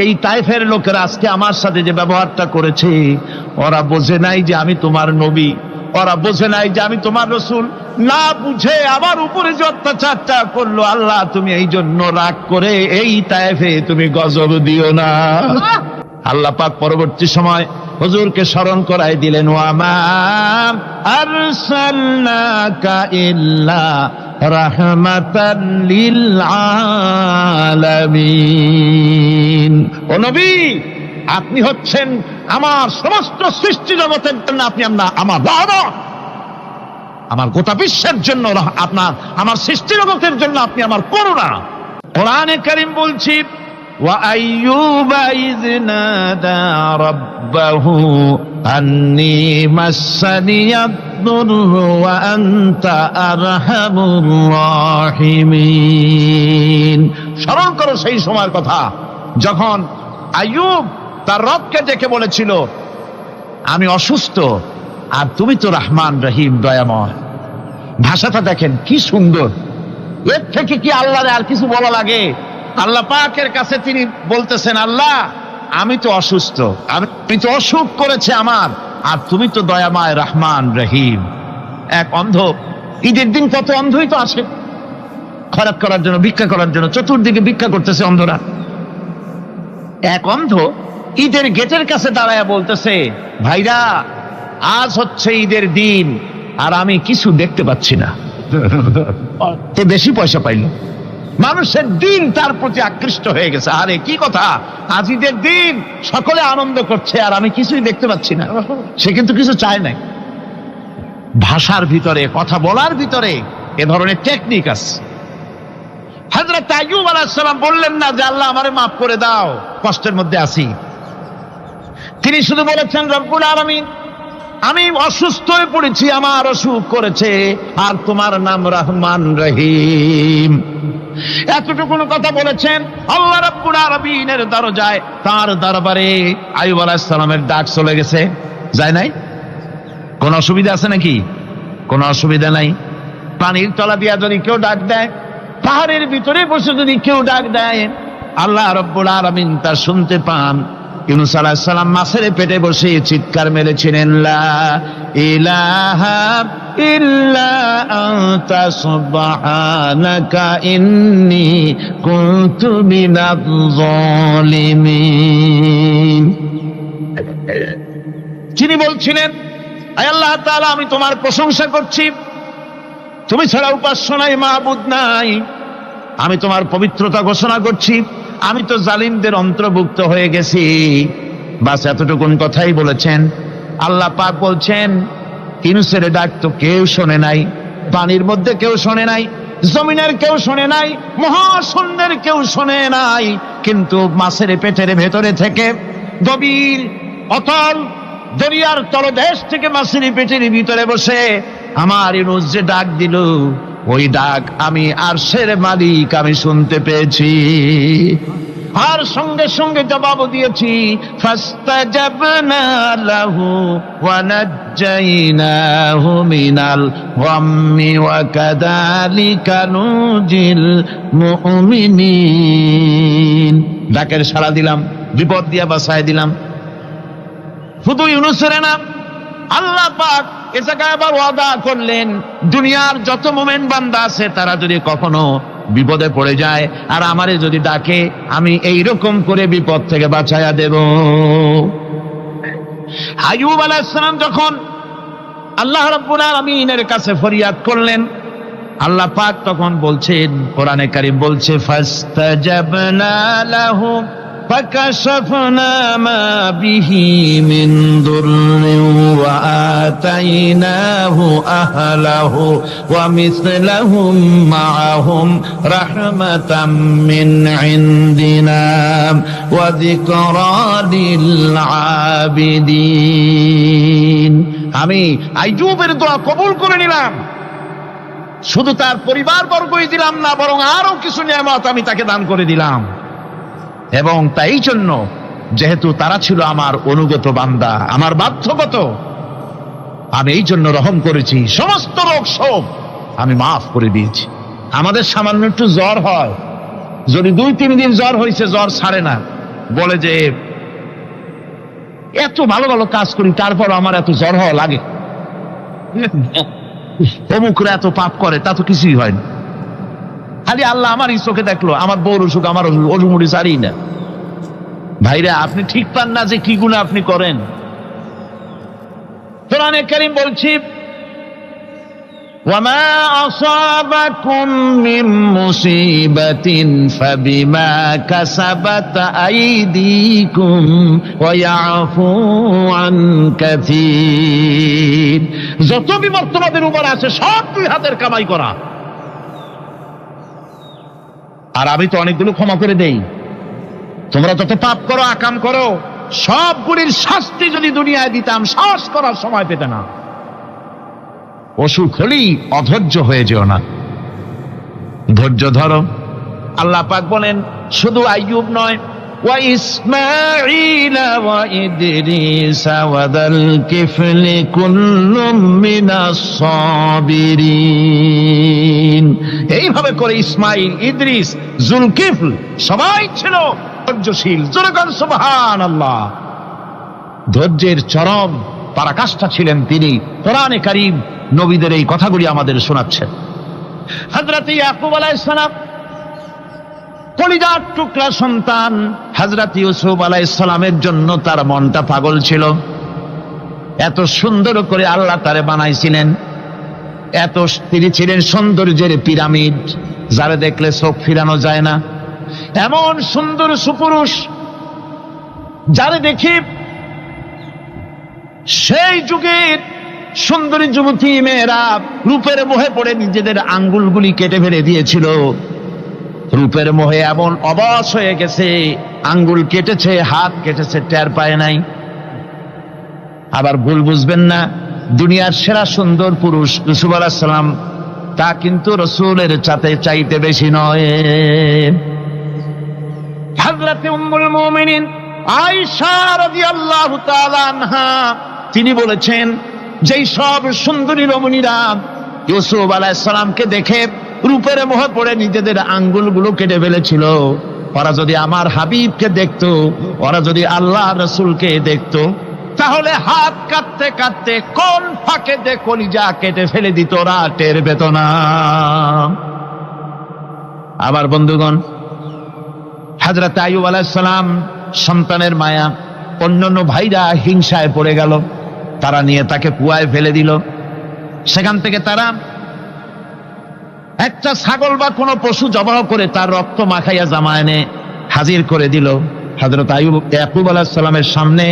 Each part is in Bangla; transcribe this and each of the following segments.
এই তায়েফের লোকেরা আজকে আমার সাথে যে ব্যবহারটা করেছে, ওরা বোঝে নাই যে আমি তোমার নবী, ওরা বোঝে নাই যে আমি তোমার রাসূল, না বুঝে আমার উপরে যে অত্যাচারটা করলো, আল্লাহ তুমি এই জন্য রাগ করে এই তায়েফে তুমি গজব দিও না। আল্লাহ পাক পরবর্তী সময় হুজুরকে স্মরণ করাই দিলেন, ওয়ামা আরসালনাকা ইল্লা রাহমাতাল লিল আলামিন। ও নবী, আপনি হচ্ছেন আমার সমস্ত সৃষ্টি জগতের জন্য, আপনি আমার রহমত, আমার গোটা বিশ্বের জন্য আপনার, আমার সৃষ্টি জগতের জন্য আপনি আমার করুণা। কোরআনে কারীম বলছি, وأيوب إذ نادى ربه أني مسني الضر وأنت أرحم الراحمين। স্মরণ করো সেই সময়ের কথা যখন আইয়ুব তার রবকে ডেকে বলেছিল, আমি অসুস্থ আর তুমি তো রহমান রহিম দয়াময়। ভাষাটা দেখেন কি সুন্দর, এর থেকে কি আল্লাহরে আর কিছু বলা লাগে? আল্লাহ পাকের কাছে তিনি বলতেছেন, আল্লাহ আমি তো অসুস্থ, আমি তো অসুখ করেছে আমার, আর তুমি তো দয়াময় রহমান রহিম। এক অন্ধ, ঈদের দিন কত অন্ধই তো আসে খয়রাত করার জন্য, ভিক্ষা করার জন্য, চতুর্দিকে ভিক্ষা করতেছে অন্ধরা। এক অন্ধ ঈদের গেটের কাছে দাঁড়ায় বলতেছে, ভাইরা আজ হচ্ছে ঈদের দিন আর আমি কিছু দেখতে পাচ্ছি না। বেশি পয়সা পাইল, মানুষের দিন তার প্রতি আকৃষ্ট হয়ে গেছে। আরে কি কথা, আজ ঈদের দিন, সকলে আনন্দ করছে আর আমি কিছুই দেখতে পাচ্ছি না। সে কিন্তু কিছু চায় নাই। ভাষার ভিতরে, কথা বলার ভিতরে এ ধরনের টেকনিক আছে। হযরত আইয়ুব আলাইহিস সালাম বললেন না যে আল্লাহ আমারে মাফ করে দাও, কষ্টের মধ্যে আছি। তিনি শুধু বলেছেন, রব্বুল আলামিন আমি অসুস্থ হয়ে পড়েছি, আমার অসুখ করেছে, আর তোমার নাম রহমান রহিম। এতটুকু কথা বলেছেন। আল্লাহ রাব্বুল আলামিনের দরজায়, তার দরবারে আইয়ুব আলাইহিস সালামের ডাক চলে গেছে। যায় নাই? কোন অসুবিধা আছে নাকি? কোন অসুবিধা নাই। পানির তলা দিয়া যদি কেউ ডাক দেয়, পাহাড়ের ভিতরে বসে যদি কেউ ডাক দেয়, আল্লাহ রাব্বুল আলামিন তা শুনতে পান। ইউনূস আলাইহিস সালাম মাছের পেটে বসে চিৎকার মেরেছিলেন, লা ইলাহা ইল্লা আনতা সুবহানাকা ইন্নী কুনতু মিনাজ জালিমিন। তিনি বলছিলেন, আয় আল্লাহ তাআলা আমি তোমার প্রশংসা করছি, তুমি ছাড়া উপাস্য নাই, মাবুদ নাই। আমি তোমার পবিত্রতা ঘোষণা করছি, আমি তো জালিমদের অন্তর্ভুক্ত হয়ে গেছি। বাস এতটুকুন কথাই বলেছেন। আল্লাহ পাক বলছেন, ইউনূসের ডাক তো কেউ শোনে নাই, পানির মধ্যে কেউ শোনে নাই, জমিনের কেউ শোনে নাই, মহাশূন্যের কেউ শোনে নাই, কিন্তু মাছের পেটের ভেতরে থেকে, গভীর অতল দরিয়ার তলদেশ থেকে মাছের পেটের ভিতরে বসে আমার ইউনূস যে ডাক দিল, ওই ডাক আমি আরশের মালিক আমি শুনতে পেয়েছি, আর সঙ্গে সঙ্গে জবাব দিয়েছি। ফাস্তাজাবনা লাহু ওয়া নাজ্জাইনাহু মিনাল গাম্মি ওয়া কাযালিকা নুজিল মুমিনিন। ডাকের সাড়া দিলাম, বিপদ দিয়া বাঁচায় দিলাম। শুধু ইউনূসের না, আল্লাহ পাক এ জায়গায় আবার ওয়াদা করলেন, দুনিয়ার যত মুমিন বান্দা আছে তারা যদি কখনো বিপদে পড়ে যায় আর আমারে যদি ডাকে, আমি এইরকম করে বিপদ থেকে বাঁচায়া দেব। আইয়ুব আলাইহিস সালাম যখন আল্লাহ রাব্বুল আলামিনের কাছে ফরিয়াদ করলেন, আল্লাহ পাক তখন বলছেন, কোরআনে কারীম বলছে, ফাস্তাজাবনা লাহু ফাকাশাফনা মা বিহি মিন দুররিন ওয়া আতাইনাহু আহলাহু ওয়া মিসলাহুম মাআহুম রাহমাতাম মিন ইনদিনা ওয়া যিকরা লিল আবিদিন। আমি আইয়ুবের দোয়া কবুল করে নিলাম, শুধু তার পরিবার বর্গই দিলাম না, বরং আরো কিছু নিয়ামত আমি তাকে দান করে দিলাম। এবং তাই জন্য, যেহেতু তারা ছিল আমার অনুগত বান্দা, আমার বাধ্যগত, আমি এই জন্য রহম করেছি, সমস্ত রোগ শোক আমি মাফ করে দিয়েছি। আমাদের সামান্য একটু জ্বর হয়, যদি 2-3 দিন জ্বর হয়েছে, জ্বর ছাড়ে না, বলে যে এত ভালো ভালো কাজ করি তারপর আমার এত জ্বর হওয়া লাগে, অমুকরা এত পাপ করে তা তো কিছুই হয় না, খালি আল্লাহ আমারই চোখে দেখলো, আমার বউর অসুখ, আমার অজুমুড়ি সারি না। ভাইরা, আপনি ঠিক পান না যে কি গুনাহ আপনি করেন? কোরআনে কারীম বলছি, وما أصابكم من مصيبة فبما كسبت أيديكم ويعفو عن كثير। যত বিপদ তোমাদের উপর আছে সব দুই হাতের কামাই করা, আর আমি তো অনেকগুলো ক্ষমা করে দেই। তোমরা যত পাপ করো, আকাম করো, সবগুলির শাস্তি যদি দুনিয়ায় দিতাম সাহস করার সময় পেতে না। অসুখ হলেই অধৈর্য হয়ে যেও না, ধৈর্য ধরো। আল্লাহ পাক বলেন শুধু আইয়ুব নয়, ওয়া ইসমাঈল ওয়া ইদরিস ওয়া যাল কিফলি কুল্লুম মিনাস সাবিরিন। এইভাবে করে ইসমাঈল, ইদ্রিস, জুলকিফল সবাই ছিল ধৈর্যশীল। জোরে বলেন সুবহানাল্লাহ। ধৈর্যের চরম পরাকাষ্ঠা ছিলেন তিনি। কোরআনে কারীম নবীদের এই কথাগুলি আমাদের শোনাচ্ছেন। হযরত ইয়াকুব আলাইহিস সালাম কলিজার টুকরা সন্তান হযরত ইউসুফ আলাইহিস সালামের জন্য তার মনটা পাগল ছিল। এত সুন্দর করে আল্লাহ তারে বানাইছিলেন, এত তিনি ছিলেন সৌন্দর্যের পিরামিড, যারা দেখলে চোখ ফিরানো যায় না, এমন সুন্দর সুপুরুষ যারে দেখি সেই যুগের সুন্দরী যুবতী মেয়েরা রূপের মোহে পড়ে নিজেদের আঙ্গুলগুলি কেটে ফেলে দিয়েছিল। রূপের মোহে এমন অবশ হয়ে গেছে, আঙ্গুল কেটেছে, হাত কেটেছে, টের পায় নাই। আবার ভুল বুঝবেন না, দুনিয়ার সেরা সুন্দর পুরুষ ইউসুফ আলাইহিস সালাম, তা কিন্তু রাসূলের চাইতে বেশি নয়। হযরত উম্মুল মুমিনিন আয়েশা রাদিয়াল্লাহু তাআলা আনহা তিনি বলেছেন, যেই সব সুন্দরী রমণীরা ইউসুফ আলাইহিস সালামকে দেখে রূপের মোহে পড়ে নিজেদের আঙ্গুলগুলো কেটে ফেলেছিল, ওরা যদি আমার হাবিবকে দেখতো, ওরা যদি আল্লাহ রাসূলকে দেখতো, তাহলে হাত কাটতে কাটতে কোন ফাঁকে দিয়ে কলিজা কেটে ফেলে দিত, ওরা টের পেত না। আবার বন্ধুগণ, হযরত আইয়ুব আলাইহিস সালাম সন্তানের মায়া, অন্যান্য ভাইরা হিংসায় পড়ে গেল, তারা নিয়ে তাকে কুয়ায় ফেলে দিল। সেখান থেকে তারা একটা ছাগল বা কোনো পশু জবাহ করে তার রক্ত মাখাইয়া জামা এনে হাজির করে দিল হযরত ইয়াকুব আলাইহিস সালামের সামনে,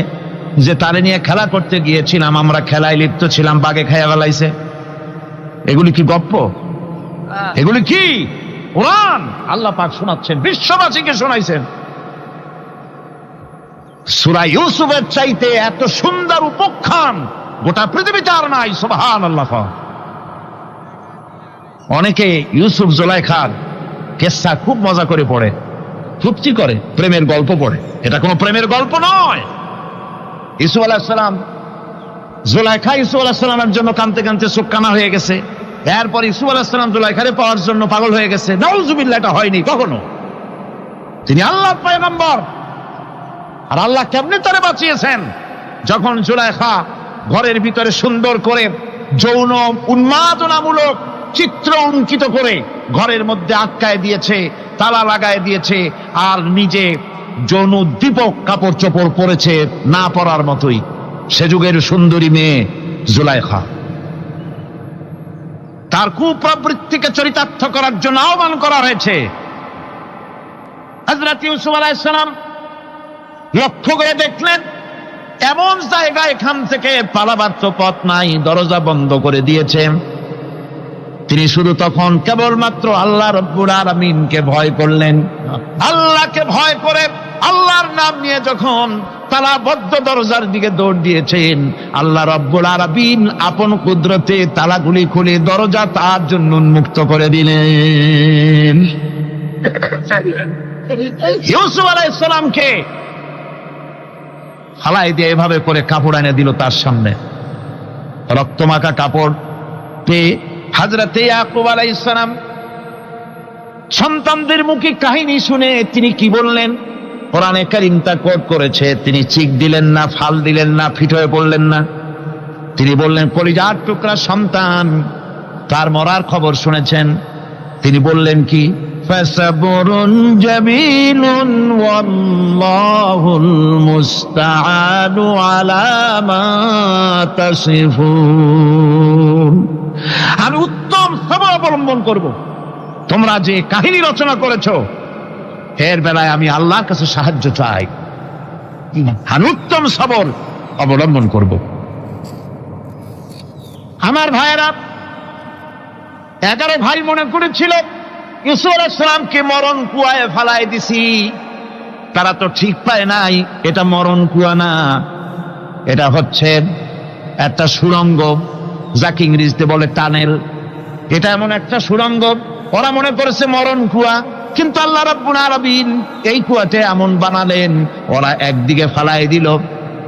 যে তারে নিয়ে খেলা করতে গিয়েছিলাম, আমরা খেলায় লিপ্ত ছিলাম, বাগে খাইয়া ফেলাইছে। এগুলি কি গপ্প? এগুলি কি কোরআন? আল্লাহ পাক শোনাচ্ছেন, বিশ্ববাসীকে শোনাইছেন। সূরা ইউসুফের চাইতে এত সুন্দর উপাখ্যান গোটা পৃথিবীতে আর নাই। সুবহানাল্লাহ। অনেকে ইউসুফ জুলাইখার কিসসা খুব মজা করে পড়ে, ফুর্তি করে, প্রেমের গল্প পড়ে। এটা কোনো প্রেমের গল্প নয়। ইউসুফ আলাইহিস সালাম, জুলাইখা ইউসুফ আলাইহিস সালামের জন্য কাঁদতে কাঁদতে চোখ কানা হয়ে গেছে। এরপর ইউসুফ আলাইহিস সালাম জুলাইখারে পাওয়ার জন্য পাগল হয়ে গেছে। নাউজুবিল্লাহ, এটা হয়নি কখনো। তিনি আল্লাহর পয়গম্বর, আর আল্লাহ কেমনে তারে বাঁচিয়েছেন? যখন জুলাইখা ঘরের ভিতরে সুন্দর করে যৌন উন্মাদনামূলক চিত্র অঙ্কিত করে ঘরের মধ্যে আটকায় দিয়েছে, তালা লাগায় দিয়েছে, আর নিজে যৌন উদ্দীপক কাপড় চোপড় পরেছে না পরার মতোই। সে যুগের সুন্দরী মেয়ে জুলাইখা, তার কুপ্রবৃত্তিকে চরিতার্থ করার জন্য আহ্বান করা হয়েছে। হযরত ইউসুফ আলাইহিস সালাম লক্ষ্য করে দেখলেন এমন জায়গা, এখান থেকে পালাবার তো পথ নাই, দরজা বন্ধ করে দিয়েছে। তিনি শুধু তখন কেবলমাত্র আল্লাহ রাব্বুল আলামিনকে ভয় করলেন। আল্লাহকে ভয় করে আল্লাহর নাম নিয়ে যখন তালাবদ্ধ দরজার দিকে দৌড় দিয়েছেন, আল্লাহ রাব্বুল আলামিন আপন কুদরতে তালাগুলি খুলে দরজা তার জন্য উন্মুক্ত করে দিলেন। ইউসুফ আলাইহিস সালামকে ফালাই দিয়ে এভাবে করে কাপড় এনে দিল তার সামনে, রক্তমাখা কাপড় পেয়ে হযরত ইয়াকুব আলাইহিস সালাম সন্তানদের মুখে কাহিনী শুনে তিনি কি বললেন? কোরআনে কারীম তা কোট করেছে, তিনি চিক দিলেন না, ফাল দিলেন না, ফিট হয়ে পড়লেন না। তিনি বললেন, কলিজার টুকরা সন্তান তার মরার খবর শুনেছেন। তিনি বললেন কি, ফাসাবরুন জামিলুন ওয়াল্লাহুল মুস্তাআনু আলা মা তাসিফুন। আমি উত্তম সবর অবলম্বন করব। তোমরা যে কাহিনী রচনা করেছো এর বেলায় আমি আল্লাহর কাছে সাহায্য চাই, আমি উত্তম সবর অবলম্বন করব। আমার ভাইয়েরা, 11 ভাই মনে করেছিল ইউসুফ আলাইহিস সালামকে মরণ কুয়ায় ফেলায় দিছি। তারা তো ঠিক পায় নাই এটা মরণ কুয়া না, এটা হচ্ছে একটা সুড়ঙ্গ, যাকে ইংরেজিতে বলে টানেল। এটা এমন একটা সুড়ঙ্গ, ওরা মনে করেছে মরণ কুয়া, কিন্তু আল্লাহ রাব্বুল আলামিন এই কুয়াতে এমন বানালেন, ওরা একদিকে ফেলায় দিল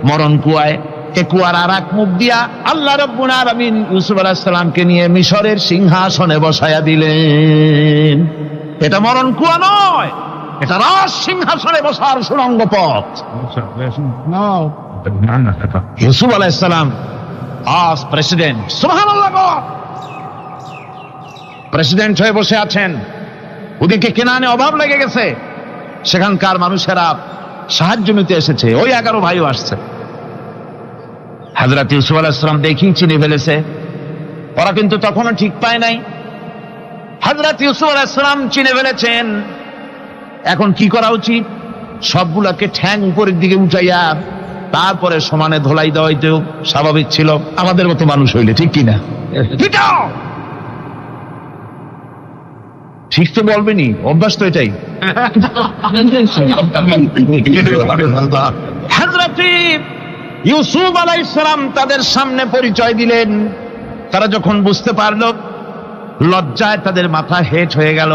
মরণ কুয়ায়, এ কুয়ার আর এক মুখ দিয়া আল্লাহ রাব্বুল আলামিন ইউসুফ আলাইহিস সালামকে নিয়ে মিশরের সিংহাসনে বসায়া দিলেন। এটা মরণ কুয়া নয়, এটা রাজ সিংহাসনে বসার সুড়ঙ্গ পথ। ইউসুফ আলাইহিস সালাম আজ প্রেসিডেন্ট, সুবহানাল্লাহ, প্রেসিডেন্ট হয়ে বসে আছেন। ওদিকে কেনানে অভাব লেগে গেছে, সেখানকার মানুষেরা সাহায্য নিতে এসেছে, ওই 11 ভাইও আসছে। হযরত ইউসুফ আলাইহিস সালাম দেখি চিনে ফেলেছে, ওরা কিন্তু তখনও ঠিক পায় নাই। হযরত ইউসুফ আলাইহিস সালাম চিনে ফেলেছেন। এখন কি করা উচিত? সবগুলাকে ঠ্যাং উপরের দিকে উঠাইয়া তারপরে সমানে ধোলাই দেওয়াইতেও স্বাভাবিক ছিল, আমাদের মতো মানুষ হইলে, ঠিক কিনা? ঠিক তো বলবেনি, অভ্যাস তো এটাই। হযরত ইউসুফ আলাইহিস সালাম তাদের সামনে পরিচয় দিলেন। তারা যখন বুঝতে পারল, লজ্জায় তাদের মাথা হেট হয়ে গেল।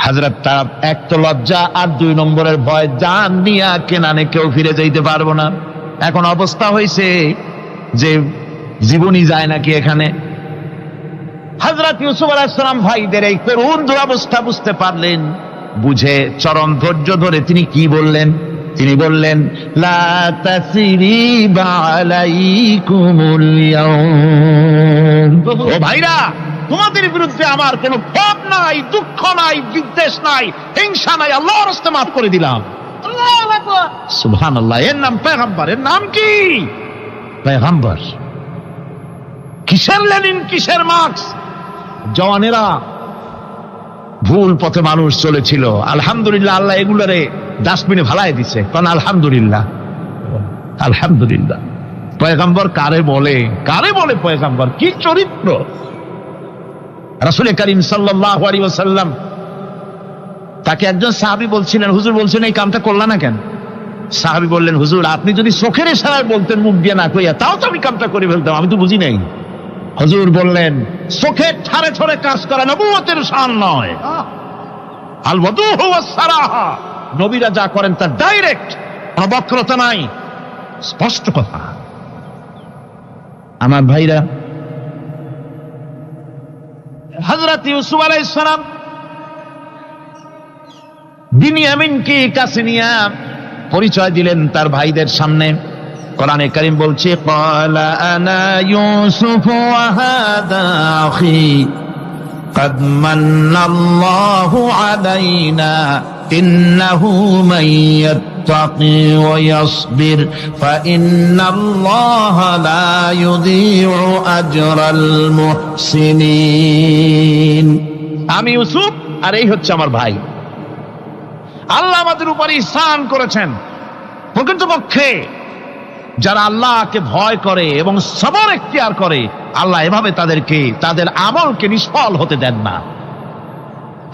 হযরত তার এক তো লজ্জা, আর 2 নম্বরের ভয়, জান নিয়া কেনানে কেউ ফিরে যাইতে পারবো না। এখন অবস্থা হয়েছে যে জীবনই যায় নাকি এখানে। হযরত ইউসুফ আলাইহিস সালাম ভাইদের এই করুণ দুরবস্থা বুঝতে পারলেন, বুঝে চরম ধৈর্য ধরে তিনি কি বললেন? তিনি বললেন, লা তাসরিবা আলাইকুমুল ইয়াউম। ও ভাইরা, তোমাদের বিরুদ্ধে আমার কোনো পাপ নাই, দুঃখ নাই, বিদ্বেষ নাই, হিংসা নাই, আল্লাহর রাস্তায় মাফ করে দিলাম। আল্লাহু আকবার, সুবহানাল্লাহ। এর নাম পয়গম্বর। এর নাম কি? পয়গম্বর। কিসের লেনিন, কিসের মার্কস? জওয়ানেরা, ভুল পথে মানুষ চলেছিল, আলহামদুলিল্লাহ আল্লাহ এগুলারে ডাস্টবিনে ফালায় দিছে। কারণ আলহামদুলিল্লাহ, আলহামদুলিল্লাহ। পয়গম্বর কারে বলে? কারে বলে পয়গম্বর? কি চরিত্র! রাসূল করিম সাল্লাল্লাহু আলাইহি ওয়াসাল্লাম, তাকে একজন সাহাবী বলছিলেন, হুজুর বলছেন এই কামটা করলা না কেন? সাহাবী বললেন, হুজুর আপনি যদি চোখের ইশারায় বলতেন, মুখ দিয়ে না কইয়া, তাও তো আমি কামটা করে ফেলতাম, আমি তো বুঝি নাই। হুজুর বললেন, চোখের ঠারে ঠারে কাজ করা নবুয়তের শান নয়। আল ওয়াদুহু ওয়াস সারাহা, নবীরা যা করেন তা ডাইরেক্ট, কোনো বক্রতা নাই, স্পষ্ট কথা। আমার ভাইরা, হযরত ইউসুফ আলাইহিস সালাম বিনিয়ামিনকে কাছে নিয়ে পরিচয় দিলেন তার ভাইদের সামনে। কোরআনে কারীম বলছে, ক্বালা আনা ইউসুফ ওয়া হাদা আখি قد من الله علينا إنه من يتقي ويصبر فإن الله لا يضيع أجر المحسنين। আমি ইউসুফ আর এই হচ্ছে আমার ভাই। আল্লাহ আমাদের উপর ইহসান করেছেন। প্রকৃতপক্ষে যারা আল্লাহকে ভয় করে এবং সবর এখতিয়ার করে, আল্লাহ এভাবে তাদেরকে, তাদের আমলকে নিষ্ফল হতে দেন না।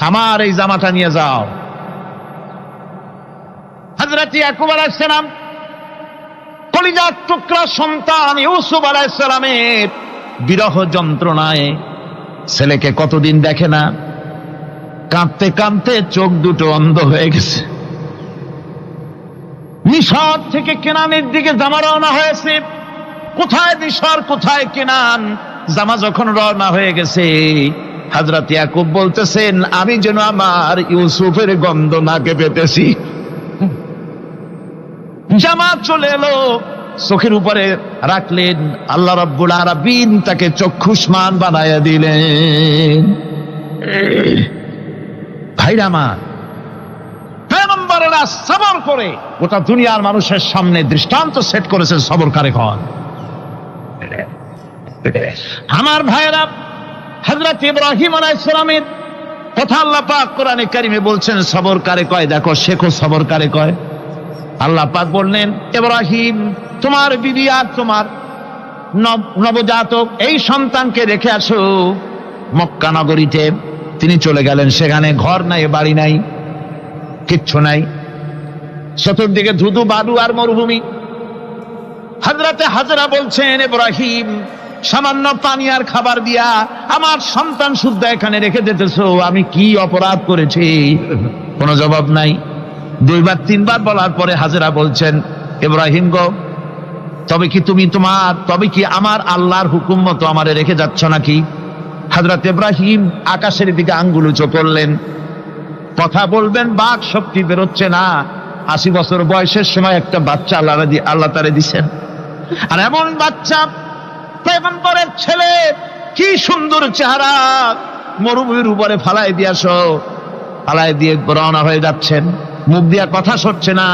আমার এই জামাটা নিয়ে যাও। হযরত ইয়াকুব আলাইহিস সালাম, কলিজার টুকরা সন্তান ইউসুফ আলাইহিস সালামের বিরহ যন্ত্রণায় ছেলেকে কতদিন দেখে না, কাঁদতে কাঁদতে চোখ দুটো অন্ধ হয়ে গেছে। মিশর থেকে কেনানের দিকে জামা রওনা হয়েছে। কোথায় মিশর, কোথায় কেনান? জামা যখন রওনা হয়ে গেছে, হযরত ইয়াকুব বলতেছেন, আমি যেন আমার ইউসুফের গন্ধ নাকে পেতেছি। জামাত চলে এলো, চোখের উপরে রাখলেন, আল্লাহ রাব্বুল আলামিন তাকে চক্ষুষ্মান বানায়া দিলেন। ভাইরা আমার, পয়গম্বরেরা সবর করে গোটা দুনিয়ার মানুষের সামনে দৃষ্টান্ত সেট করেছেন সবর কারে কয়। আমার ভাইরা, হযরত ইব্রাহিম আলাইহিস সালামের কথা আল্লাহ পাক কোরআনে কারিমে বলছেন সবর কারে কয়। দেখো, শেখো সবর কারে কয়। আল্লাহ পাক বললেন, ইব্রাহিম, তোমার বিবি আর তোমার নবজাতক এই সন্তানকে রেখে আসো মক্কা নগরীতে। তিনি চলে গেলেন, সেখানে ঘর নাই, বাড়ি নাই, কিচ্ছু নাই, চতুর্দিকে ধুধু বালু আর মরুভূমি। হযরতে হাজরা বলছেন, ইব্রাহিম, সামান্য পানি আর খাবার দিয়া আমার সন্তান শুদ্ধ এখানে রেখে দিতেছো, আমি কি অপরাধ করেছি? কোনো জবাব নাই। দুইবার তিনবার বলার পরে হাজরা বলছেন, ইব্রাহিম গো, তবে কি আমার আল্লাহর হুকুম মতো আমারে রেখে যাচ্ছ নাকি? হযরত ইব্রাহিম আকাশের দিকে আঙ্গুল উঁচু করলেন। কথা বলবেন, বাক শক্তি বেরোচ্ছে না। 80 বছর বয়সের সময় একটা বাচ্চা আল্লাহ তারে দিছেন, আর এমন বাচ্চা, পয়গম্বরের ছেলে, কি সুন্দর চেহারা, মরুভূমির উপরে ফালাই দিয়ে রওনা হয়ে যাচ্ছেন। মুখ দিয়া কথা সরছে না,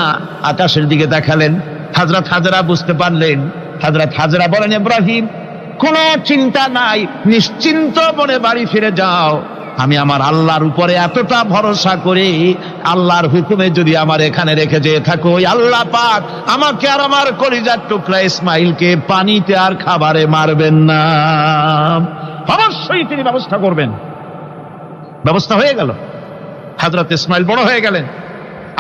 আকাশের দিকে দেখালেন। হযরত হাজরা বুঝতে পারলেন। হযরত হাজরা বলেন, ইব্রাহিম, কোনো চিন্তা নাই, নিশ্চিন্ত মনে বাড়ি ফিরে যাও। আমি আমার আল্লাহর উপরে এতটা ভরসা করে আল্লাহর হুকুমে যদি আমার এখানে রেখে যেয়ে থাকো, আল্লাহ পাক আমাকে আর আমার কলিজার টুকরা ইসমাইলকে পানিতে আর খাবারে মারবেন না, অবশ্যই তিনি ব্যবস্থা করবেন। ব্যবস্থা হয়ে গেল। হযরত ইসমাইল বড় হয়ে গেলেন।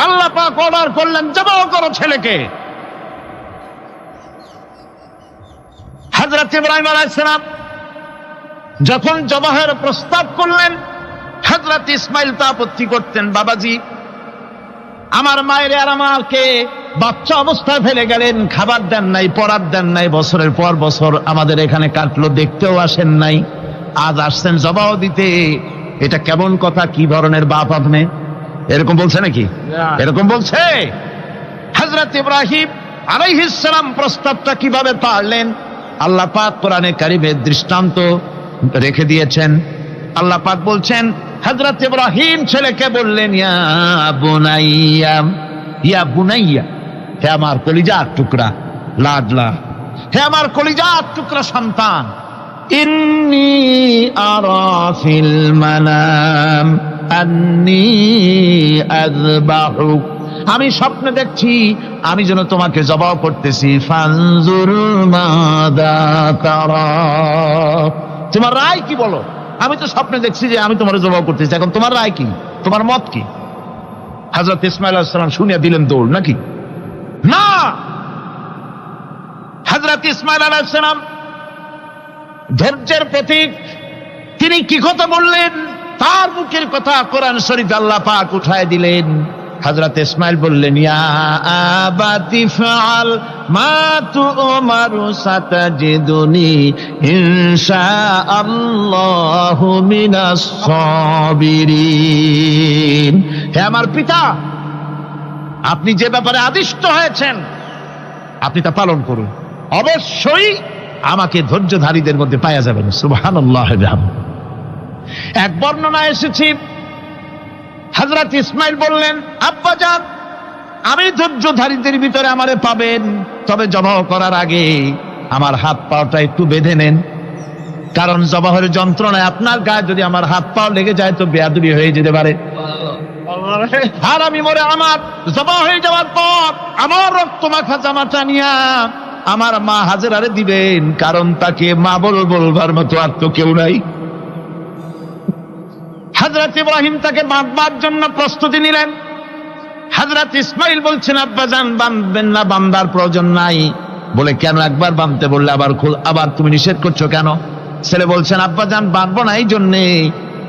আল্লাহ পাক অর্ডার করলেন, জবাহ করো ছেলেকে। হযরত ইব্রাহিম আলাইহিস সালাম যখন জবাহের প্রস্তাব করলেন, হযরত ইসমাইল তা আপত্তি করতেন, বাবাজি, আমার মায়ের আর আমাকে বাচ্চা অবস্থায় ফেলে গেলেন, খাবার দেন নাই, পরার দেন নাই, বছরের পর বছর আমাদের এখানে কাটলো, দেখতেও আসেন নাই, আজ আসছেন জবাহ দিতে। এটা কেমন কথা? কি ধরনের বাপ আপনি? এরকম বলছে নাকি? এরকম বলছে? হযরত ইব্রাহিম আলাইহিস সালাম প্রস্তাবটা কিভাবে পারলেন? আল্লাহ পাক কোরআনে কারিমে দৃষ্টান্ত রেখে দিয়েছেন। আল্লাহ পাক বলছেন, হযরত ইব্রাহিম ছেলেকে বললেন, ইয়া বুনাইয়া, হে আমার কলিজার টুকরা লাডলা, হে আমার কলিজার টুকরা সন্তান, ইন্নী আরা ফিল মানাম আন্নী আযবাহুক, আমি স্বপ্নে দেখছি আমি যেন তোমাকে জবাহ করতেছি। ফানজুর মাযা তারা, তোমার রায় কি বলো? আমি তো স্বপ্নে দেখছি যে আমি তোমার জবাহ করতেছি, এখন তোমার রায় কি, তোমার মত কি? হযরত ইসমাঈল আলাইহিস সালাম শুনিয়া দিলেন দৌড়, নাকি? না, হযরত ইসমাঈল আলাইহিস সালাম ধৈর্যের প্রতীক। তিনি কি কথা বললেন? তার মুখের কথা কোরআন শরীফে আল্লাহ পাক উঠায় দিলেন। হযরত ইসমাঈল বললেন, ইয়া আবাতি ফাআল মা তু'মারু সাতাজিদুনি ইনশাআল্লাহু মিনাস সাবিরিন, হে আমার পিতা, আপনি যে ব্যাপারে আদিষ্ট হয়েছেন আপনি তা পালন করুন, অবশ্যই আমাকে ধৈর্যধারীদের মধ্যে পাওয়া যাবেন। সুবহানাল্লাহ। এক বর্ণনা এসেছে, হযরত ইসমাঈল বললেন, আব্বাজান, আমি ধৈর্যধারীদের ভিতরে আমারে পাবেন, তবে জবাহ করার আগে আমার হাত পাটা একটু বেঁধে নেন, কারণ জবাহের যন্ত্রণায় আপনার গায়ে যদি আমার হাত পা লেগে যায় তো বেয়াদবি হয়ে যেতে পারে। আর আমি মরে আমার জবাহ হয়ে যাওয়ার পর আমার রক্ত মাখা জামাটা নিয়া আমার মা হাজেরারে দিবেন, কারণ তাকে মা বলবার মতো আর তো কেউ নাই। হযরত ইব্রাহিম তাকে বাঁধবার জন্য প্রস্তুতি নিলেন। হযরত ইসমাঈল বলছেন, আব্বাজান, বাঁধবেন না, বাঁধার প্রয়োজন নাই। বলে, কেন? একবার বাঁধতে বললে আবার তুমি নিষেধ করছো কেন? ছেলে বলছেন, আব্বাজান, বাঁধবো না এই জন্যে,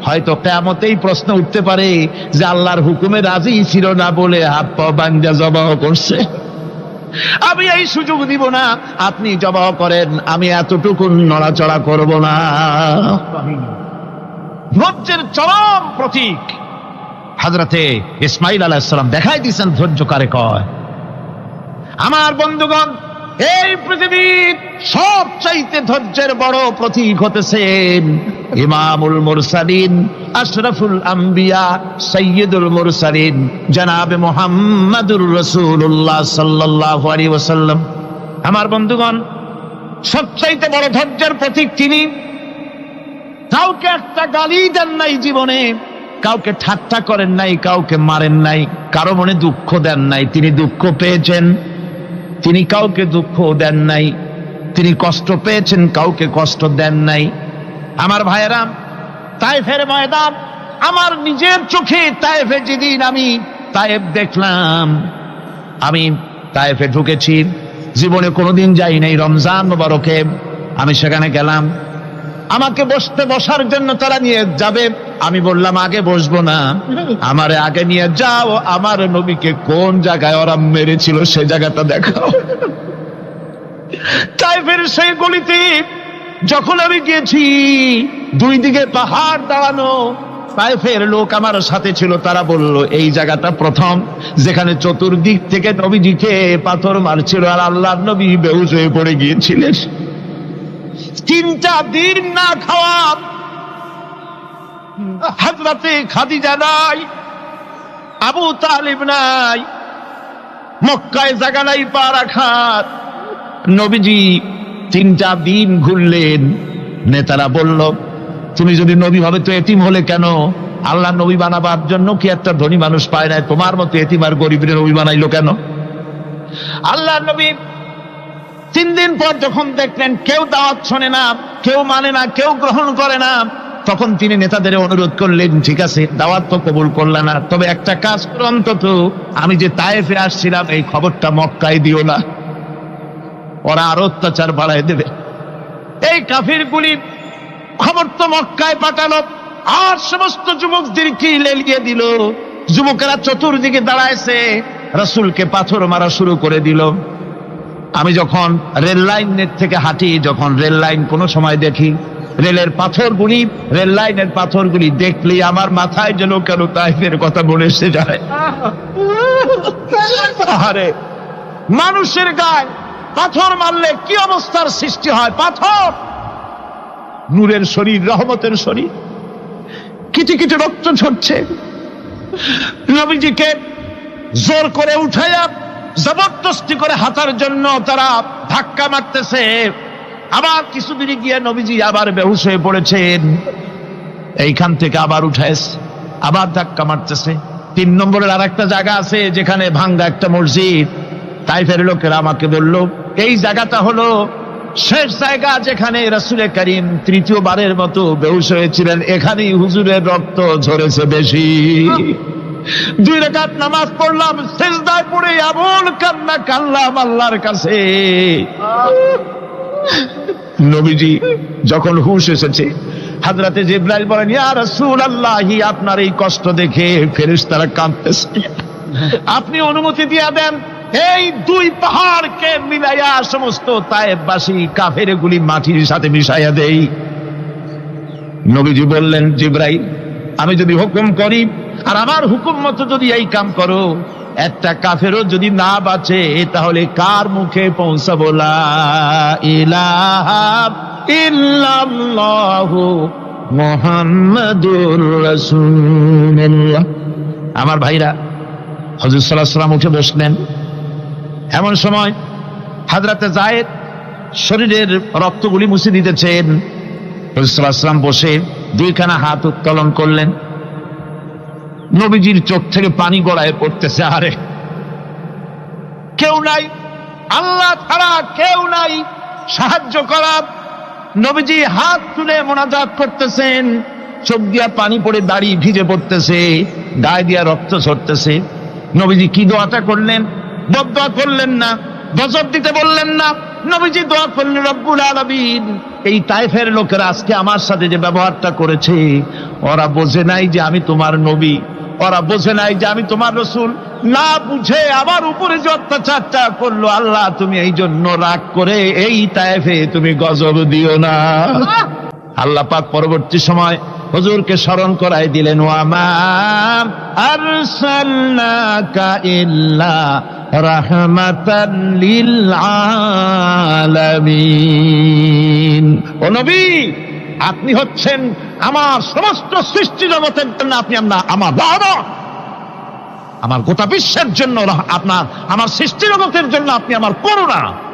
হয়তো কিয়ামতেই প্রশ্ন উঠতে পারে যে আল্লাহর হুকুমে রাজি ছিল না বলে হাত পা বাঁধা জবাহ করছে। আমি এই সুযোগ দিব না, আপনি জবাহ করেন, আমি এতটুকু নড়াচড়া করব না। ধৈর্যের চরম প্রতীক হযরতে ইসমাঈল আলাইহিস সালাম দেখাই দিয়েছেন ধৈর্য কারে কয়। আমার বন্ধুগণ, এই পৃথিবীর সবচাইতে ধৈর্যের বড় প্রতীক হতেছেন ইমামুল মুরসালিন, আশরাফুল আম্বিয়া, সাইয়্যিদুল মুরসালিন জনাবে মুহাম্মাদুর রাসূলুল্লাহ সাল্লাল্লাহু আলাইহি ওয়াসাল্লাম। আমার বন্ধুগণ, সবচাইতে বড় ধৈর্যের প্রতীক তিনি। কাউকে একটা গালি দেন নাই জীবনে, কাউকে ঠাট্টা করেন নাই, কাউকে মারেন নাই, কারো মনে দুঃখ দেন নাই। তিনি দুঃখ পেয়েছেন, তিনি কাউকে দুঃখ দেন নাই। তিনি কষ্ট পেয়েছেন, কাউকে কষ্ট দেন নাই। আমার ভাইয়েরা, তায়েফের ময়দান, আমার নিজের চোখে তায়েফে যেদিন আমি তায়েফ দেখলাম, আমি তায়েফে ঢুকেছি, জীবনে কোনোদিন যাই নাই। রমজান মোবারকে আমি সেখানে গেলাম, আমাকে বসার জন্য তারা নিয়ে যাবে। আমি বললাম আগে বসবো না, আমারে আগে নিয়ে যাও, আমার নবীকে কোন জায়গায় ওরা মেরেছিল সে জায়গাটা দেখাও। তাইফের সেই গলিতে যখন আমি গিয়েছি, দুই দিকে পাহাড় দাঁড়ানো, তাইফের লোক আমার সাথে ছিল, তারা বলল এই জায়গাটা প্রথম যেখানে চতুর্দিক থেকে নবীজিকে পাথর মারছিল আর আল্লাহর নবী বেহুশ হয়ে পড়ে গিয়েছিলেন। 3টা দিন না খাওয়া, হযরতে খাদিজা নাই, আবু তালিব নাই, মক্কায় জায়গা নাই পা রাখার। নবীজি 3টা দিন ঘুরলেন। নেতারা বলল তুমি যদি নবী হবে তো এতিম হলে কেন? আল্লাহ নবী বানাবার জন্য কি একটা ধনী মানুষ পায় না? তোমার মতো এতিম আর গরিবের নবী বানাইলো কেন? আল্লাহ নবী 3 দিন পর যখন দেখলেন কেউ দাওয়াত শোনে না, কেউ মানে না, কেউ গ্রহণ করে না, তখন তিনি নেতাদের অনুরোধ করলেন, ঠিক আছে দাওয়াত তো কবুল করলে না, তবে একটা কাজ করো, অন্তত আমি যে তায়েফে আসছিলাম এই খবরটা মক্কায় দিও না, ওরা আরো অত্যাচার বাড়ায় দেবে। এই কাফিরগুলি খবর তো মক্কায় পাঠালো, আর সমস্ত যুবকদেরকে লেলিয়ে দিল। যুবকেরা চতুর্দিকে দাঁড়াইছে, রাসূলকে পাথর মারা শুরু করে দিল। আমি যখন রেল লাইনের থেকে হাঁটি, যখন রেল লাইন কোনো সময় দেখি, রেলের পাথরগুলি, রেল লাইনের পাথরগুলি দেখলে আমার মাথায় যেন কেন তাইফের কথা মনে এসে যায়। আরে মানুষের গায়ে পাথর মারলে কি অবস্থার সৃষ্টি হয়! পাথর নূরের শরীর, রহমতের শরীর, কিটি কিটি রক্ত ঝরছে। নবীজিকে জোর করে উঠাইয়া জবরদস্তি করে হাঁটার জন্য তারা ধাক্কা মারতেছে। আবার কিছুদিন গিয়ে নবীজি আবার বেহুশ হয়ে পড়েছেন, এইখান থেকে আবার উঠাইছে, আবার ধাক্কা মারতেছে। 3 নম্বরের আর একটা জায়গা আছে যেখানে ভাঙ্গা একটা মসজিদ। তাইফের লোকেরা আমাকে বলল এই জায়গাটা হলো শেষ জায়গা যেখানে রাসূল করিম 3য়বারের মতো বেহুশ হয়েছিলেন, এখানেই হুজুরের রক্ত ঝরেছে বেশি। 2 রাকাত নামাজ পড়লাম, সিজদায় পড়ে এমন কান্না কাঁদলাম আল্লাহর কাছে। নবীজি যখন হুঁশ এসেছে, হযরতে জিবরাইল বলেন, ইয়া রাসূলুল্লাহ, আপনার এই কষ্ট দেখে ফেরেশতারা কাঁদতেছে, আপনি অনুমতি দিয়ে দেন এই 2 পাহাড়কে মিলাইয়া সমস্ত তায়েফবাসী কাফেরগুলি মাটির সাথে মিশাইয়া দেই। নবীজি বললেন, জিবরাইল, আমি যদি হুকুম করি আর আমার হুকুম মতো যদি এই কাম করো, একটা কাফেরও যদি না বাঁচে তাহলে কার মুখে পৌঁছাবো লা ইলাহা ইল্লাল্লাহু মুহাম্মাদুর রাসূলুল্লাহ। আমার ভাইরা, হুজুর সাল্লাল্লাহু আলাইহি ওয়াসাল্লাম উঠে বসলেন। এমন সময় হযরতে যায়েদ শরীরের রক্তগুলি মুছে দিতেছেন। হুজুর সাল্লাল্লাহু আলাইহি ওয়াসাল্লাম বসে 2খানা হাত উত্তোলন করলেন। নবীজির চোখ থেকে পানি গড়ায় পড়তেছে। আরে কেউ নাই, আল্লাহ ছাড়া কেউ নাই সাহায্য করার। নবীজি হাত তুলে মোনাজাত করতেছেন, চোখ দিয়া পানি পড়ে দাড়ি ভিজে পড়তেছে, গায়ে দিয়া রক্ত ঝরতেছে। নবীজি কি দোয়াটা করলেন? বদদোয়া করলেন না, গজব দিতে বললেন না। নবীজি দোয়া করলেন, রব্বুল আলামিন, এই তায়েফের লোকেরা আজকে আমার সাথে যে ব্যবহারটা করেছে, ওরা বোঝে নাই যে আমি তোমার নবী, ওরা বোঝে নাই যে আমি তোমার রাসূল, না বুঝে আমার উপরে যে অত্যাচারটা করলো, আল্লাহ তুমি এই জন্য রাগ করে এই তায়েফে তুমি গজব দিও না। আল্লাহ পাক পরবর্তী সময় হুজুরকে স্মরণ করাই দিলেন, ওয়া মা আরসালনাকা ইল্লা রাহমাতাল লিল আলামিন। ও নবী, আপনি হচ্ছেন আমার সমস্ত সৃষ্টি জগতের জন্য আপনি আমার রহমত, আমার গোটা বিশ্বের জন্য আপনার, আমার সৃষ্টি জগতের জন্য আপনি আমার করুণা।